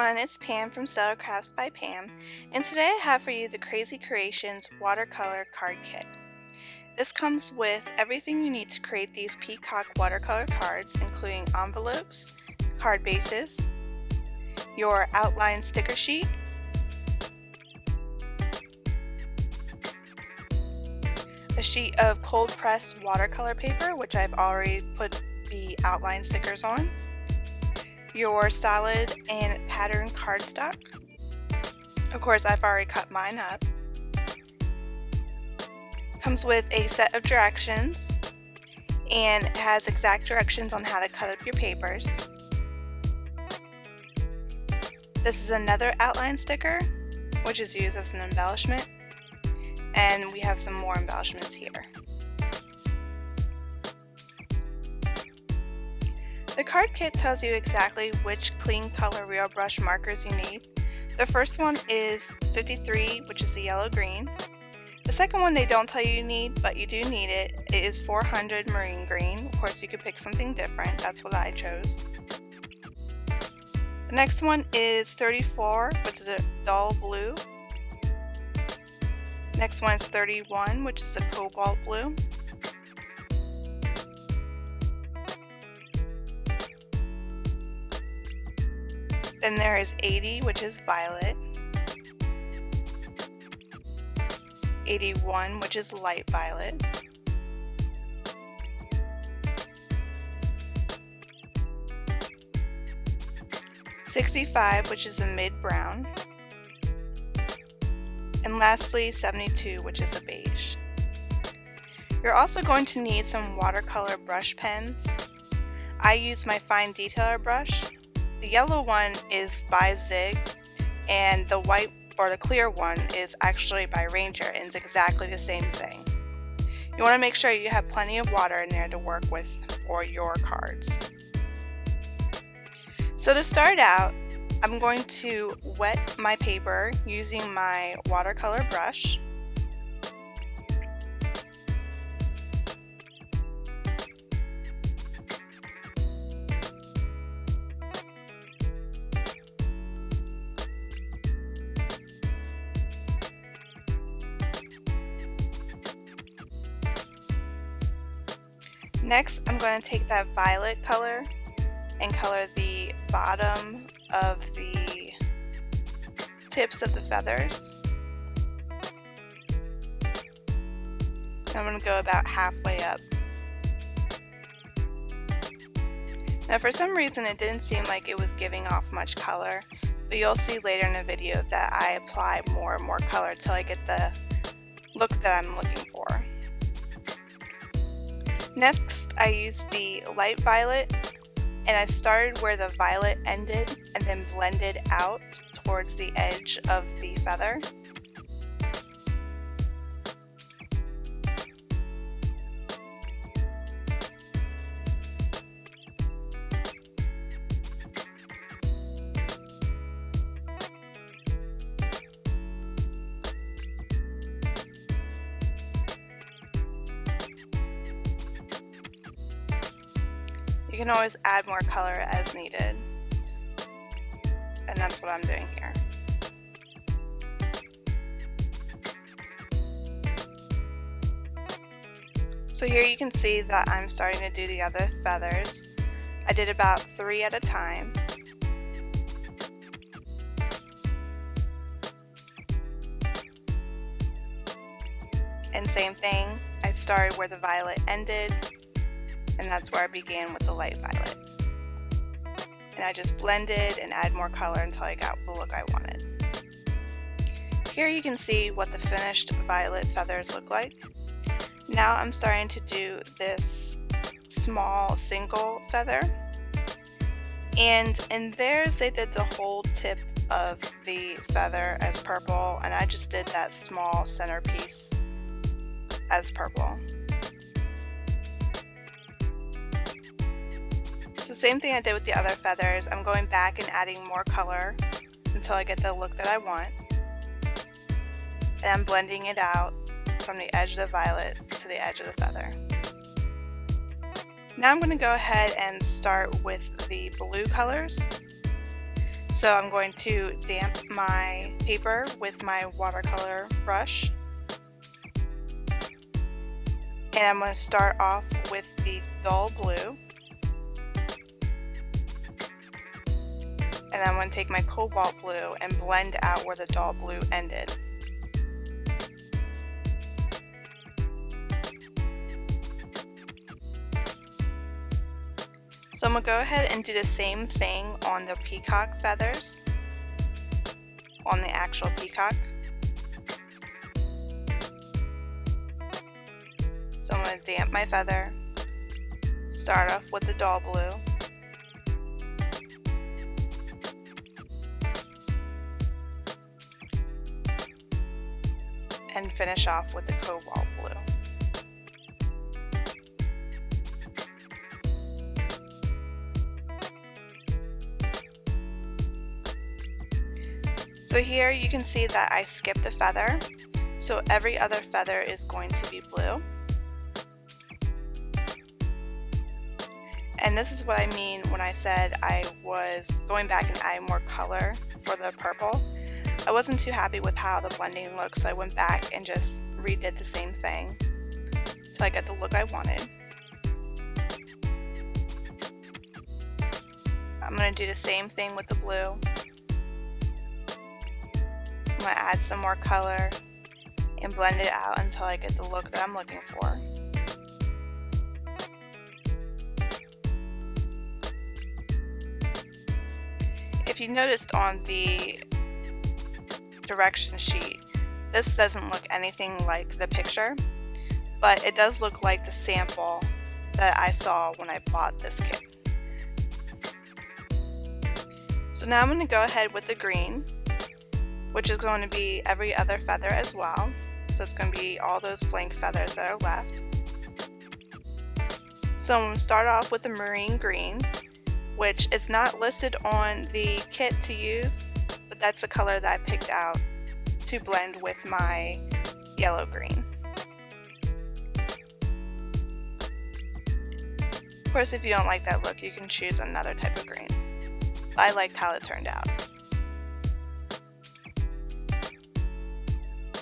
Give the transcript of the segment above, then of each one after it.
everyone, it's Pam from Stellar Crafts by Pam, and today I have for you the Krazy Kreations Watercolor Card Kit. This comes with everything you need to create these Peacock Watercolor cards, including envelopes, card bases, your outline sticker sheet, a sheet of cold pressed watercolor paper, which I've already put the outline stickers on, your solid and pattern cardstock. Of course, I've already cut mine up. Comes with a set of directions and it has exact directions on how to cut up your papers. This is another outline sticker, which is used as an embellishment, and we have some more embellishments here. The card kit tells you exactly which clean color real brush markers you need. The first one is 53, which is a yellow-green. The second one they don't tell you need, but you do need it. It is 400 marine green. Of course, you could pick something different. That's what I chose. The next one is 34, which is a dull blue. Next one is 31, which is a cobalt blue. Then there is 80, which is violet. 81, which is light violet. 65, which is a mid-brown. And lastly, 72, which is a beige. You're also going to need some watercolor brush pens. I use my fine detailer brush. The yellow one is by Zig, and the white or the clear one is actually by Ranger, and it's exactly the same thing. You want to make sure you have plenty of water in there to work with for your cards. So to start out, I'm going to wet my paper using my watercolor brush. Next, I'm going to take that violet color and color the bottom of the tips of the feathers. I'm going to go about halfway up. Now for some reason it didn't seem like it was giving off much color, but you'll see later in the video that I apply more and more color until I get the look that I'm looking for. Next, I used the light violet, and I started where the violet ended and then blended out towards the edge of the feather. You can always add more color as needed, and that's what I'm doing here. So here you can see that I'm starting to do the other feathers. I did about 3 at a time. And same thing, I started where the violet ended, and that's where I began with the light violet. And I just blended and added more color until I got the look I wanted. Here you can see what the finished violet feathers look like. Now I'm starting to do this small single feather. And in theirs they did the whole tip of the feather as purple, and I just did that small centerpiece as purple. So same thing I did with the other feathers. I'm going back and adding more color until I get the look that I want. And I'm blending it out from the edge of the violet to the edge of the feather. Now I'm going to go ahead and start with the blue colors. So I'm going to damp my paper with my watercolor brush. And I'm going to start off with the dull blue. And I'm going to take my cobalt blue and blend out where the dull blue ended. So I'm going to go ahead and do the same thing on the peacock feathers, on the actual peacock. So I'm going to damp my feather, start off with the dull blue, and finish off with the cobalt blue. So here you can see that I skipped a feather, so every other feather is going to be blue. And this is what I mean when I said I was going back and adding more color for the purple. I wasn't too happy with how the blending looked, so I went back and just redid the same thing until I got the look I wanted. I'm going to do the same thing with the blue. I'm going to add some more color and blend it out until I get the look that I'm looking for. If you noticed on the direction sheet, this doesn't look anything like the picture, but it does look like the sample that I saw when I bought this kit. So now I'm going to go ahead with the green, which is going to be every other feather as well. So it's going to be all those blank feathers that are left. So I'm going to start off with the marine green, which is not listed on the kit to use, but that's a color that I picked out to blend with my yellow green. Of course, if you don't like that look, you can choose another type of green. I liked how it turned out.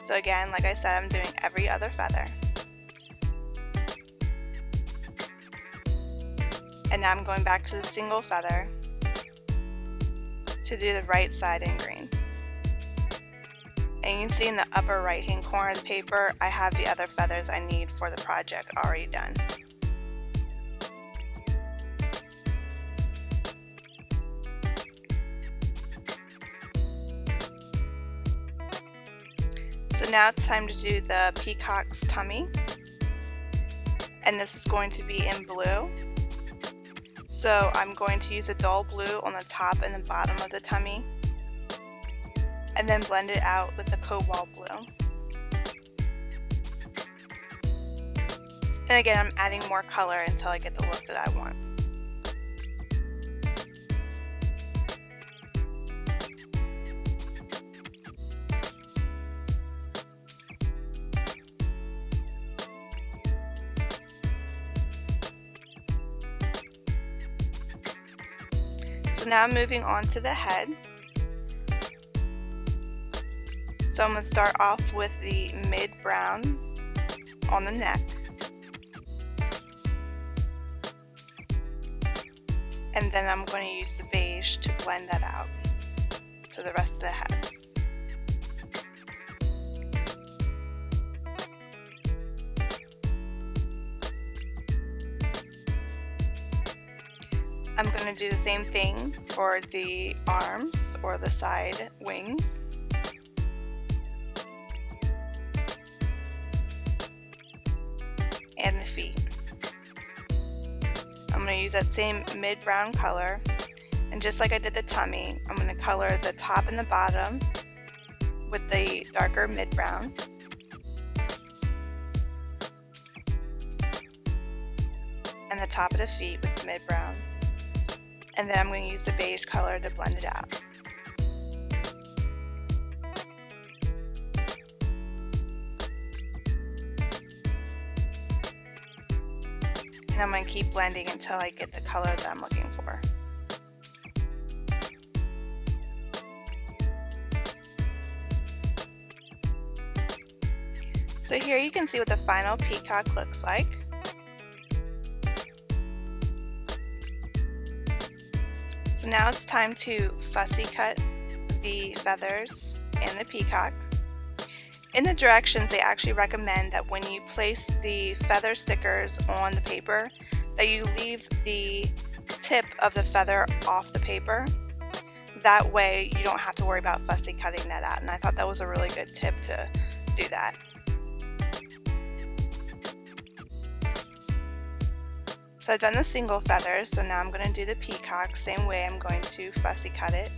So again, like I said, I'm doing every other feather. And now I'm going back to the single feather to do the right side in green. And you can see in the upper right hand corner of the paper, I have the other feathers I need for the project already done. So now it's time to do the peacock's tummy, and this is going to be in blue. So I'm going to use a dull blue on the top and the bottom of the tummy, and then blend it out with the cobalt blue. And again, I'm adding more color until I get the look that I want. So now I'm moving on to the head. So I'm going to start off with the mid brown on the neck. And then I'm going to use the beige to blend that out to the rest of the head. I'm going to do the same thing for the arms or the side wings. And the feet. I'm going to use that same mid-brown color, and just like I did the tummy, I'm going to color the top and the bottom with the darker mid-brown. And the top of the feet with mid-brown. And then I'm going to use the beige color to blend it out. And I'm going to keep blending until I get the color that I'm looking for. So here you can see what the final peacock looks like. So now it's time to fussy cut the feathers and the peacock. In the directions, they actually recommend that when you place the feather stickers on the paper, that you leave the tip of the feather off the paper. That way you don't have to worry about fussy cutting that out, and I thought that was a really good tip to do that. So I've done the single feather, so now I'm going to do the peacock. Same way, I'm going to fussy cut it.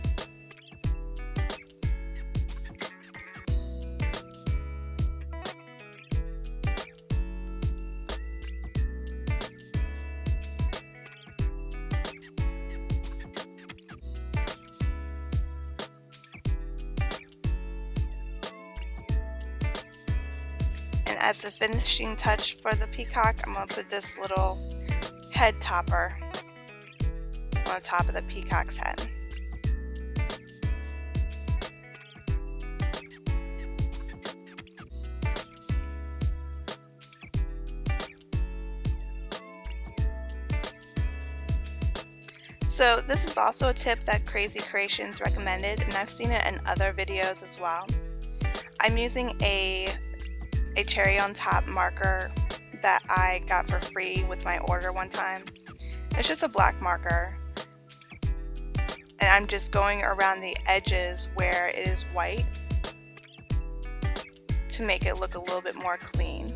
And as the finishing touch for the peacock, I'm going to put this little head topper on the top of the peacock's head. So this is also a tip that Krazy Kreations recommended, and I've seen it in other videos as well. I'm using a cherry on top marker that I got for free with my order one time. It's just a black marker, and I'm just going around the edges where it is white to make it look a little bit more clean.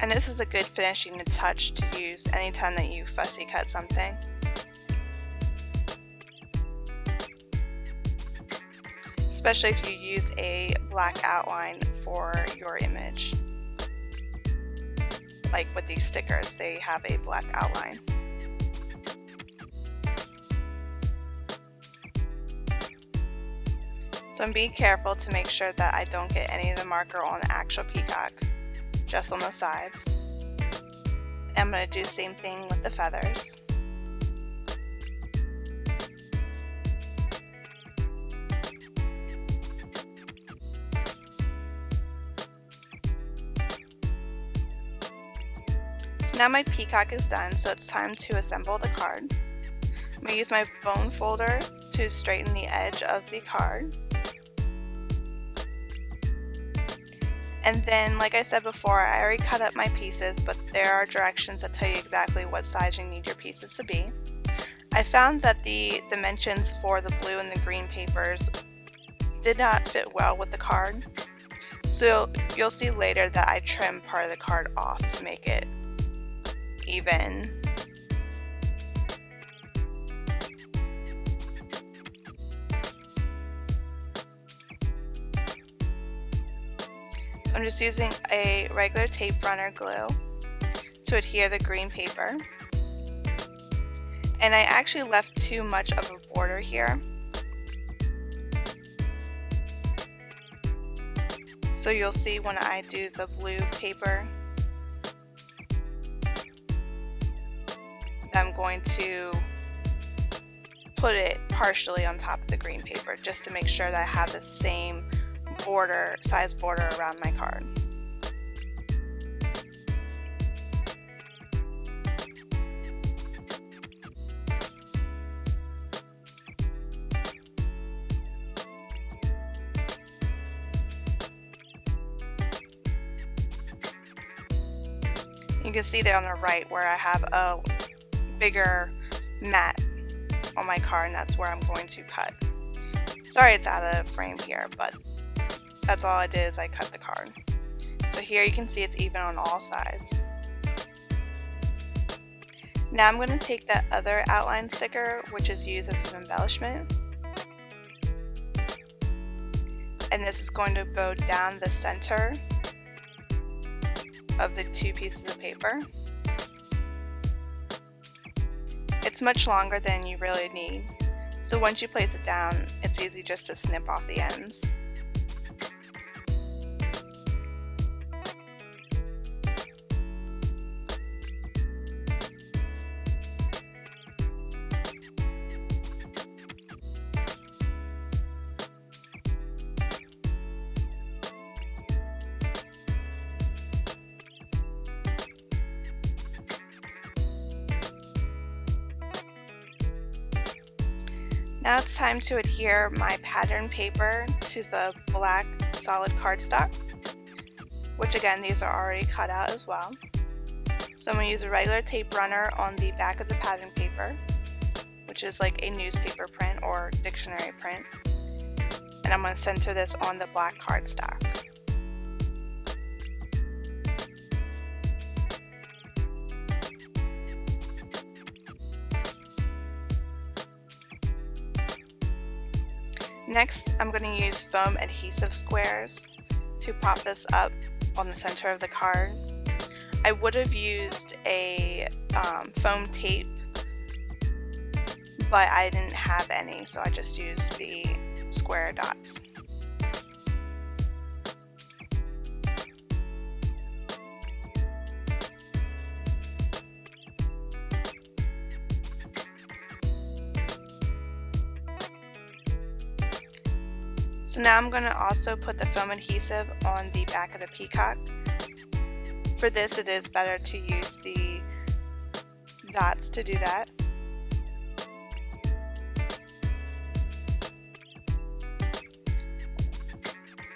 And this is a good finishing touch to use anytime that you fussy cut something. Especially if you used a black outline for your image. Like with these stickers, they have a black outline. So I'm being careful to make sure that I don't get any of the marker on the actual peacock, just on the sides. I'm going to do the same thing with the feathers. So now my peacock is done, so it's time to assemble the card. I'm going to use my bone folder to straighten the edge of the card. And then, like I said before, I already cut up my pieces, but there are directions that tell you exactly what size you need your pieces to be. I found that the dimensions for the blue and the green papers did not fit well with the card. So you'll see later that I trimmed part of the card off to make it even. So I'm just using a regular tape runner glue to adhere the green paper. And I actually left too much of a border here. So you'll see when I do the blue paper, I'm going to put it partially on top of the green paper just to make sure that I have the same size border around my card. You can see there on the right where I have a bigger mat on my card, and that's where I'm going to cut. Sorry it's out of frame here, but that's all I did is I cut the card. So here you can see it's even on all sides. Now I'm going to take that other outline sticker, which is used as an embellishment, and this is going to go down the center of the two pieces of paper. It's much longer than you really need, so once you place it down, it's easy just to snip off the ends. Now it's time to adhere my pattern paper to the black solid cardstock, which again, these are already cut out as well. So I'm going to use a regular tape runner on the back of the pattern paper, which is like a newspaper print or dictionary print, and I'm going to center this on the black cardstock. Next, I'm going to use foam adhesive squares to pop this up on the center of the card. I would have used a foam tape, but I didn't have any, so I just used the square dots. So now I'm going to also put the foam adhesive on the back of the peacock. For this, it is better to use the dots to do that.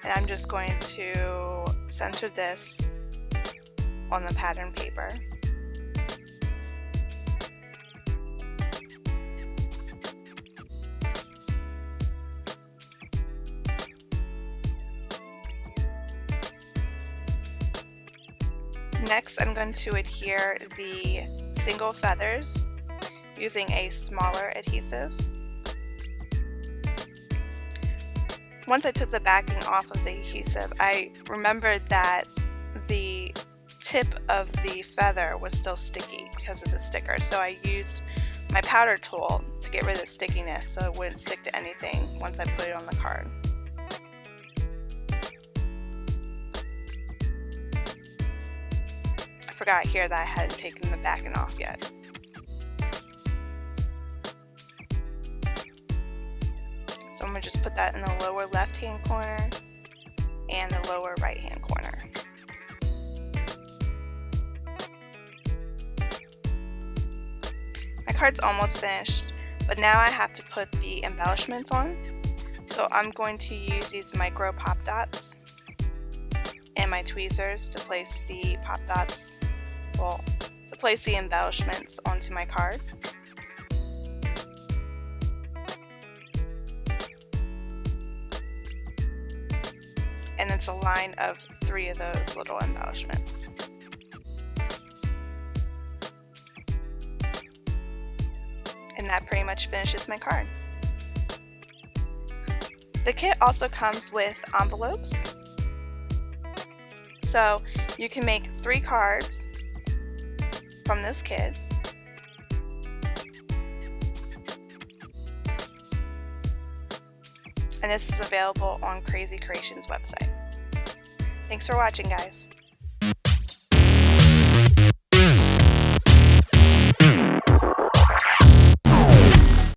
And I'm just going to center this on the pattern paper. Next, I'm going to adhere the single feathers using a smaller adhesive. Once I took the backing off of the adhesive, I remembered that the tip of the feather was still sticky because it's a sticker, so I used my powder tool to get rid of the stickiness so it wouldn't stick to anything once I put it on the card. I forgot here that I hadn't taken the backing off yet. So I'm going to just put that in the lower left hand corner and the lower right hand corner. My card's almost finished, but now I have to put the embellishments on. So I'm going to use these micro pop dots and my tweezers to place the pop dots, well, to place the embellishments onto my card. And it's a line of 3 of those little embellishments. And that pretty much finishes my card. The kit also comes with envelopes. So you can make 3 cards from this kit. And this is available on Krazy Kreations website. Thanks for watching, guys.